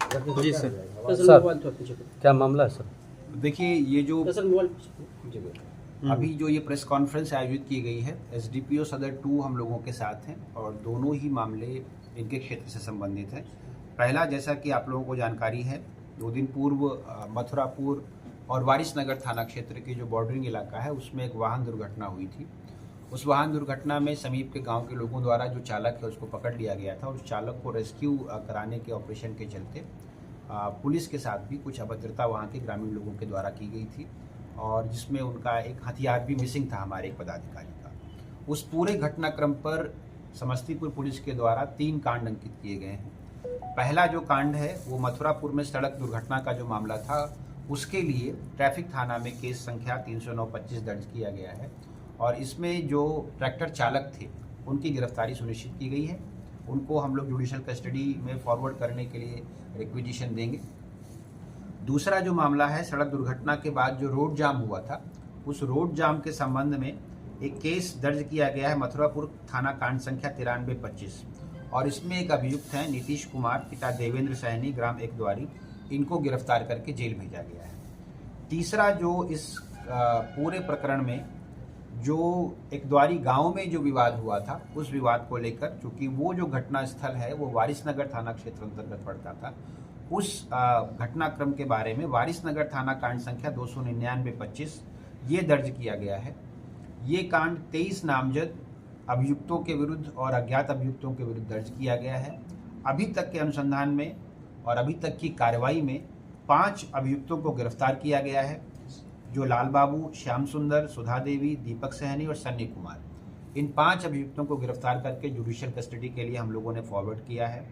जी sir. Sir क्या मामला है सर? देखिए, ये जो हम्म। अभी जो ये प्रेस कॉन्फ्रेंस आयोजित की गई है, एसडीपीओ सदर 2 हम लोगों के साथ हैं और दोनों ही मामले इनके क्षेत्र से संबंधित हैं। पहला, जैसा कि आप लोगों को जानकारी है, 2 दिन पूर्व मथुरापुर और वारिसनगर थाना क्षेत्र के जो बॉर्डरिंग इलाका है उसमें एक वाहन दुर्घटना हुई थी। उस वाहन दुर्घटना में समीप के गांव के लोगों द्वारा जो चालक है उसको पकड़ लिया गया था। उस चालक को रेस्क्यू कराने के ऑपरेशन के चलते पुलिस के साथ भी कुछ अभद्रता वहाँ के ग्रामीण लोगों के द्वारा की गई थी और जिसमें उनका एक हथियार भी मिसिंग था हमारे एक पदाधिकारी का। उस पूरे घटनाक्रम पर समस्तीपुर पुलिस के द्वारा 3 कांड अंकित किए गए हैं। पहला जो कांड है वो मथुरापुर में सड़क दुर्घटना का जो मामला था उसके लिए ट्रैफिक थाना में केस संख्या 309-25 दर्ज किया गया है और इसमें जो ट्रैक्टर चालक थे उनकी गिरफ्तारी सुनिश्चित की गई है। उनको हम लोग जुडिशियल कस्टडी में फॉरवर्ड करने के लिए रिक्विजिशन देंगे। दूसरा जो मामला है, सड़क दुर्घटना के बाद जो रोड जाम हुआ था उस रोड जाम के संबंध में एक केस दर्ज किया गया है मथुरापुर थाना कांड संख्या 93-25 और इसमें एक अभियुक्त हैं नीतीश कुमार पिता देवेंद्र सहनी ग्राम एकदवारी, इनको गिरफ्तार करके जेल भेजा गया है। तीसरा जो इस पूरे प्रकरण में जो एकदवारी गांव में जो विवाद हुआ था उस विवाद को लेकर, चूंकि वो जो घटना स्थल है वो वारिसनगर थाना क्षेत्र अंतर्गत पड़ता था, उस घटनाक्रम के बारे में वारिसनगर थाना कांड संख्या 299-25 ये दर्ज किया गया है। ये कांड 23 नामजद अभियुक्तों के विरुद्ध और अज्ञात अभियुक्तों के विरुद्ध दर्ज किया गया है। अभी तक के अनुसंधान में और अभी तक की कार्रवाई में 5 अभियुक्तों को गिरफ्तार किया गया है, जो लाल बाबू, श्याम सुंदर, सुधा देवी, दीपक सहनी और सन्नी कुमार, इन 5 अभियुक्तों को गिरफ्तार करके जुडिशियल कस्टडी के लिए हम लोगों ने फॉरवर्ड किया है।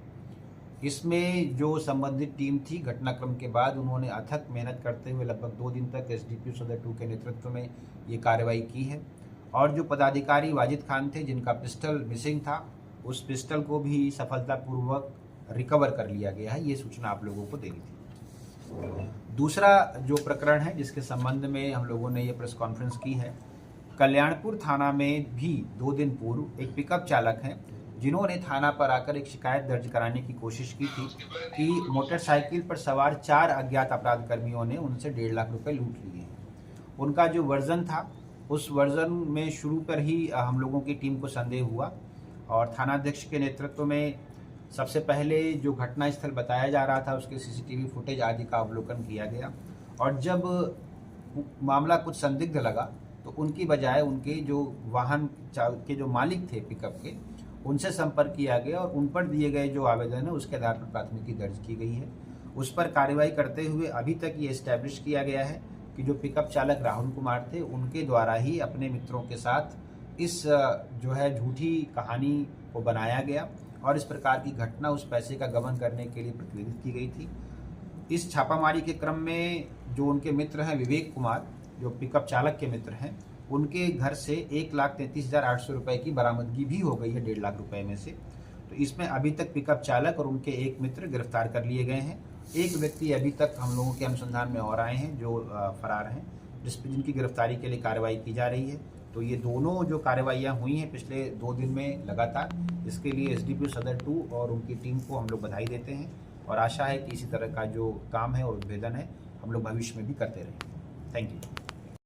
इसमें जो संबंधित टीम थी घटनाक्रम के बाद उन्होंने अथक मेहनत करते हुए लगभग 2 दिन तक एसडीपीओ सदर 2 के नेतृत्व में ये कार्रवाई की है और जो पदाधिकारी वाजिद खान थे जिनका पिस्टल मिसिंग था, उस पिस्टल को भी सफलतापूर्वक रिकवर कर लिया गया है। ये सूचना आप लोगों को देनी थी। दूसरा जो प्रकरण है जिसके संबंध में हम लोगों ने ये प्रेस कॉन्फ्रेंस की है, कल्याणपुर थाना में भी 2 दिन पूर्व एक पिकअप चालक हैं जिन्होंने थाना पर आकर एक शिकायत दर्ज कराने की कोशिश की थी कि मोटरसाइकिल पर सवार 4 अज्ञात अपराध कर्मियों ने उनसे 1.5 लाख रुपए लूट लिए हैं। उनका जो वर्जन था उस वर्जन में शुरू पर ही हम लोगों की टीम को संदेह हुआ और थानाध्यक्ष के नेतृत्व में सबसे पहले जो घटनास्थल बताया जा रहा था उसके सीसीटीवी फुटेज आदि का अवलोकन किया गया और जब मामला कुछ संदिग्ध लगा तो उनकी बजाय उनके जो वाहन के जो मालिक थे पिकअप के, उनसे संपर्क किया गया और उन पर दिए गए जो आवेदन है उसके आधार पर प्राथमिकी दर्ज की गई है। उस पर कार्रवाई करते हुए अभी तक ये एस्टैब्लिश किया गया है कि जो पिकअप चालक राहुल कुमार थे उनके द्वारा ही अपने मित्रों के साथ इस जो है झूठी कहानी को बनाया गया और इस प्रकार की घटना उस पैसे का गबन करने के लिए प्रतिनिधित की गई थी। इस छापामारी के क्रम में जो उनके मित्र हैं विवेक कुमार, जो पिकअप चालक के मित्र हैं, उनके घर से 1,33,800 रुपये की बरामदगी भी हो गई है 1.5 लाख रुपए में से। तो इसमें अभी तक पिकअप चालक और उनके एक मित्र गिरफ्तार कर लिए गए हैं। एक व्यक्ति अभी तक हम लोगों के अनुसंधान में और आए हैं जो फरार हैं, जिनकी गिरफ्तारी के लिए कार्रवाई की जा रही है। तो ये दोनों जो कार्रवाइयाँ हुई हैं पिछले 2 दिन में लगातार, इसके लिए एसडीपीओ सदर 2 और उनकी टीम को हम लोग बधाई देते हैं और आशा है कि इसी तरह का जो काम है और उद्भेदन है हम लोग भविष्य में भी करते रहेंगे। Thank you.